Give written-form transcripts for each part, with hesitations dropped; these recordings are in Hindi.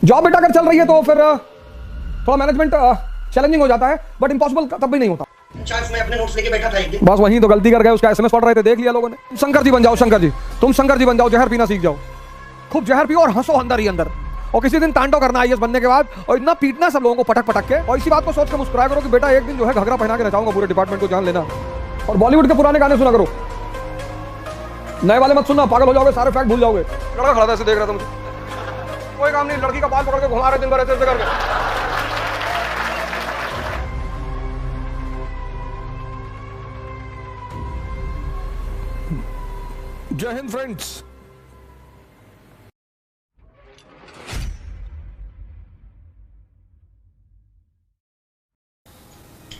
जॉब बेटा अगर चल रही है तो फिर थोड़ा मैनेजमेंट चैलेंजिंग हो जाता है, बट इम्पॉसिबल तब भी नहीं होता। चार्ज में अपने नोट्स लेके बैठा था एक दिन, बस वहीं तो गलती कर गए, उसका एसएमएस पढ़ रहे थे, देख लिया लोगों ने। तुम शंकर जी बन जाओ, शंकर जी, तुम शंकर जी बन जाओ, जहर पीना सीख जाओ, खूब जहर पियो और हंसो अंदर ही अंदर, और किसी दिन तांडव करना आईएएस बनने के बाद, और इतना पीटना सब लोगों को पटक पटक के, और इसी बात को सोच के मुस्कुराया करो कि बेटा एक दिन जो है घघरा पहना के नचाऊंगा पूरे डिपार्टमेंट को, जान लेना। और बॉलीवुड के पुराने गाने सुना करो, नए वाले मत सुनना, पागल हो जाओगे, सारे फैक्ट भूल जाओगे। लड़का खड़ा था ऐसे देख रहा था मुझे, कोई काम नहीं, लड़की का बाल पकड़ के घुमा रहे दिन भर ऐसे करके। जय हिंद फ्रेंड्स।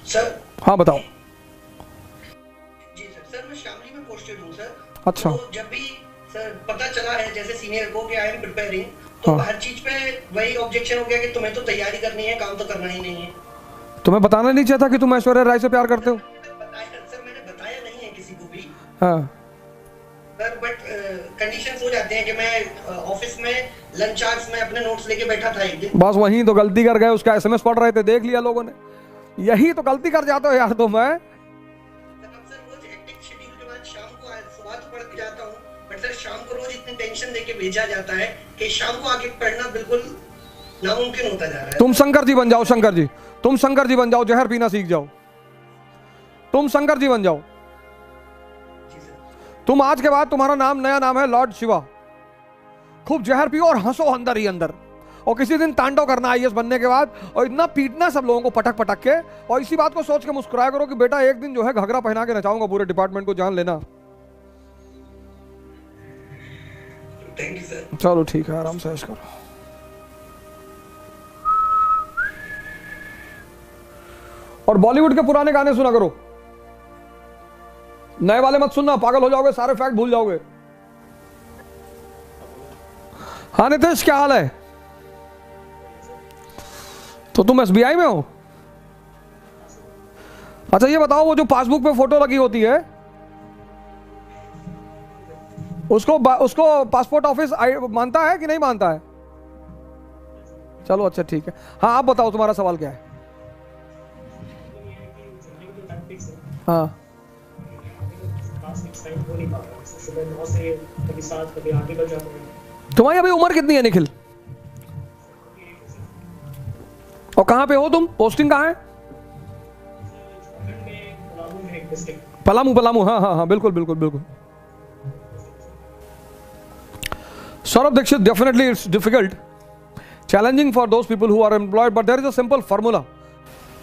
सर। हाँ बताओ। जी सर मैं शामली में पोस्टेड हूँ सर। अच्छा। तो जब भी सर पता चला है जैसे सीनियर को कि आई एम प्रिपेयरिंग, तो हाँ। हर चीज पे वही ऑब्जेक्शन हो गया कि तुम्हें तो तैयारी करनी है, काम तो करना ही नहीं है। तुम्हें बताना नहीं चाहिए था कि तुम ऐश्वर्या राय से प्यार करते हो? सर मैंने बताया नहीं है किसी को भी हाँ। सर, बट कंडीशंस हो जाते हैं कि मैं ऑफिस में लंच आवर्स में अपने नोट्स लेके बैठा था एक दिन, बस वहीं तो गलती कर गए, उसका एसएमएस पढ़ रहे थे, देख लिया लोगों ने। यही तो गलती कर जाते हो यार तुम। मैं सर रोज हेक्टिक शेड्यूल के बाद शाम को सुबह तो पढ़ के जाता हूँ, बट सर शाम को रोज इतनी टेंशन देके भेजा जाता है कि शाम को आके पढ़ना बिल्कुल नामुमकिन होता जा रहा है। तुम शंकर जी बन जाओ, शंकर जी, तुम शंकर जी बन जाओ, जहर पीना सीख जाओ, तुम शंकर जी बन जाओ। तुम आज के बाद तुम्हारा नाम, नया नाम है लॉर्ड शिवा, खूब जहर पियो और हंसो अंदर ही अंदर, और किसी दिन तांडव करना आईएएस बनने के बाद, और इतना पीटना सब लोगों को पटक पटक के, और इसी बात को सोच के मुस्कुराया करो कि बेटा एक दिन जो है घघरा पहना के नचाऊंगा पूरे डिपार्टमेंट को, जान लेना। Thank you sir. चलो ठीक है, आराम से ऐश करो। और बॉलीवुड के पुराने गाने सुना करो, नए वाले मत सुनना, पागल हो जाओगे, सारे फैक्ट भूल जाओगे। हाँ नितेश, क्या हाल है? तो तुम एसबीआई में हो? अच्छा ये बताओ, वो जो पासबुक पे फोटो लगी होती है, उसको पासपोर्ट ऑफिस मानता है कि नहीं मानता है? चलो अच्छा ठीक है। हाँ आप बताओ, तुम्हारा सवाल क्या है? हाँ तुम्हारी अभी उम्र कितनी है निखिल? और कहाँ पे हो तुम? पोस्टिंग कहाँ है? पलामू, पलामू, हाँ हाँ हाँ बिल्कुल बिल्कुल बिल्कुल। Saurabh Dixit, definitely it's difficult, challenging for those people who are employed, but there is a simple formula.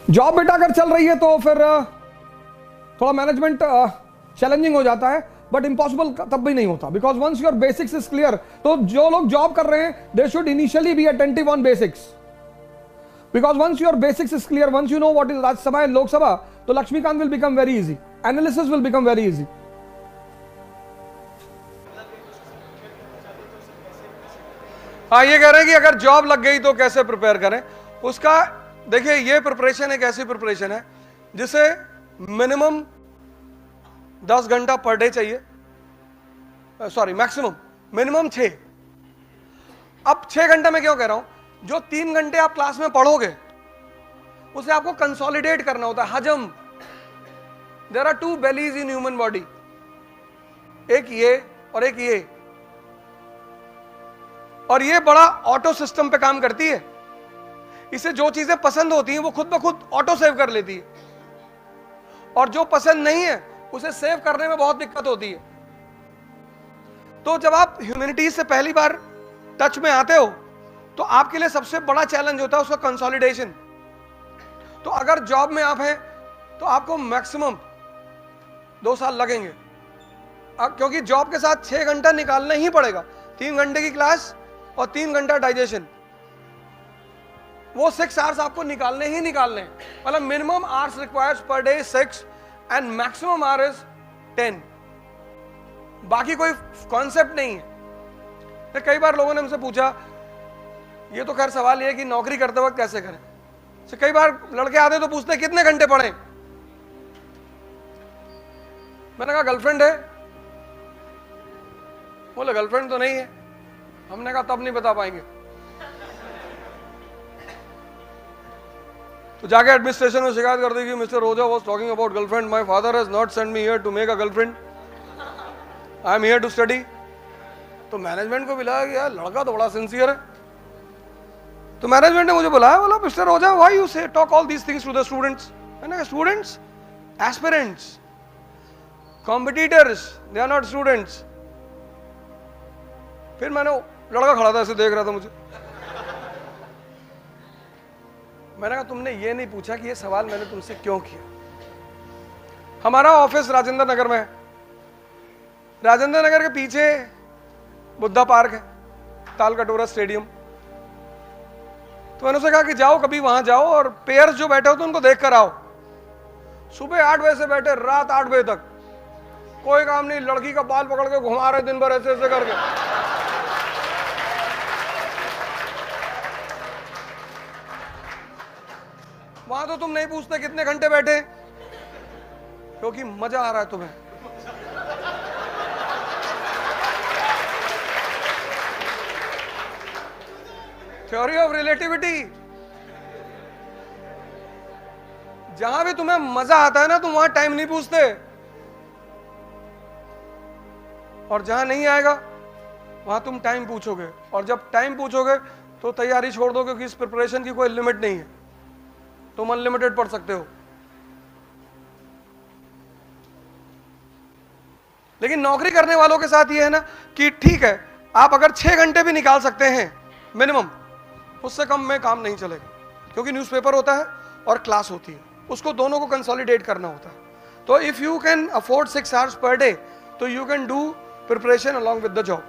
Job बेटा अगर चल रही है तो फिर थोड़ा मैनेजमेंट चैलेंजिंग हो जाता है, बट इम्पॉसिबल तब भी नहीं होता, because once your basics is clear. तो जो लोग जॉब कर रहे हैं they should initially be attentive on basics, because once your basics is clear, once you know what is Rajya Sabha and Lok Sabha, तो Laxmikant will become very easy, analysis will become very easy. हाँ ये कह रहे हैं कि अगर जॉब लग गई तो कैसे प्रिपेयर करें उसका। देखिए ये प्रिपरेशन एक ऐसी प्रिपरेशन है जिसे मिनिमम 10 घंटा पर डे चाहिए, सॉरी मैक्सिमम, मिनिमम 6। अब 6 घंटे में क्यों कह रहा हूं, जो 3 घंटे आप क्लास में पढ़ोगे उसे आपको कंसोलिडेट करना होता है, हजम। There are 2 bellies in human body, एक ये और एक ये, और ये बड़ा ऑटो सिस्टम पे काम करती है। इसे जो चीजें पसंद होती हैं वो खुद ब खुद ऑटो सेव कर लेती है, और जो पसंद नहीं है उसे सेव करने में बहुत दिक्कत होती है। तो जब आप ह्यूमैनिटीज से पहली बार टच में आते हो तो आपके लिए सबसे बड़ा चैलेंज होता है उसका कंसोलिडेशन। तो अगर जॉब में आप हैं तो आपको मैक्सिमम 2 साल लगेंगे, क्योंकि जॉब के साथ 6 घंटा निकालना ही पड़ेगा। 3 घंटे की क्लास और 3 घंटा डाइजेशन, वो 6 आवर्स आपको निकालने ही निकालने हैं। मतलब minimum hours requires per day 6 and maximum hours 10। बाकी कोई कॉन्सेप्ट नहीं है। तो कई बार लोगों ने हमसे पूछा, ये तो खैर सवाल ये है कि नौकरी करते वक्त कैसे करें। तो कई बार लड़के आते तो पूछते कितने घंटे पढ़े। मैंने कहा गर्लफ्रेंड है? बोले गर्लफ्रेंड तो नहीं है। हमने कहा तब नहीं बता पाएंगे। तो जाके एडमिनिस्ट्रेशन में शिकायत कर दी कि mister Roja was talking about girlfriend, my father has not sent me here to make a girlfriend, I am here to study. तो मैनेजमेंट को मिला कि यार लड़का तो बड़ा सिंसियर है। तो मैनेजमेंट ने मुझे बुलाया, बोला mister Roja why you say talk all these things to the students. मैंने कहा students, aspirants, competitors, they are not students. फिर मैंने, लड़का खड़ा था ऐसे देख रहा था मुझे, मैंने कहा तुमने ये नहीं पूछा कि ये सवाल मैंने तुमसे क्यों किया। हमारा ऑफिस राजेंद्र नगर में है, राजेंद्र नगर के पीछे बुद्धा पार्क है, ताल कटोरा स्टेडियम। तो मैंने उसे कहा कि जाओ कभी वहां जाओ और पेयर्स जो बैठे हो तो उनको देख कर आओ। सुबह 8 बजे से बैठे रात 8 बजे तक, कोई काम नहीं, लड़की का बाल पकड़ के घुमा रहे दिन भर ऐसे ऐसे करके। वहां तो तुम नहीं पूछते कितने घंटे बैठे, क्योंकि मजा आ रहा है तुम्हें। थ्योरी ऑफ रिलेटिविटी, जहां भी तुम्हें मजा आता है ना तुम वहां टाइम नहीं पूछते, और जहां नहीं आएगा वहां तुम टाइम पूछोगे, और जब टाइम पूछोगे तो तैयारी छोड़ दो, क्योंकि इस प्रिपरेशन की कोई लिमिट नहीं है, तुम अनलिमिटेड पढ़ सकते हो। लेकिन नौकरी करने वालों के साथ ये है ना कि ठीक है आप अगर 6 घंटे भी निकाल सकते हैं मिनिमम, उससे कम में काम नहीं चलेगा, क्योंकि न्यूज़पेपर होता है और क्लास होती है, उसको दोनों को कंसोलिडेट करना होता है। तो if you can afford 6 hours per day तो you can do preparation along with the job.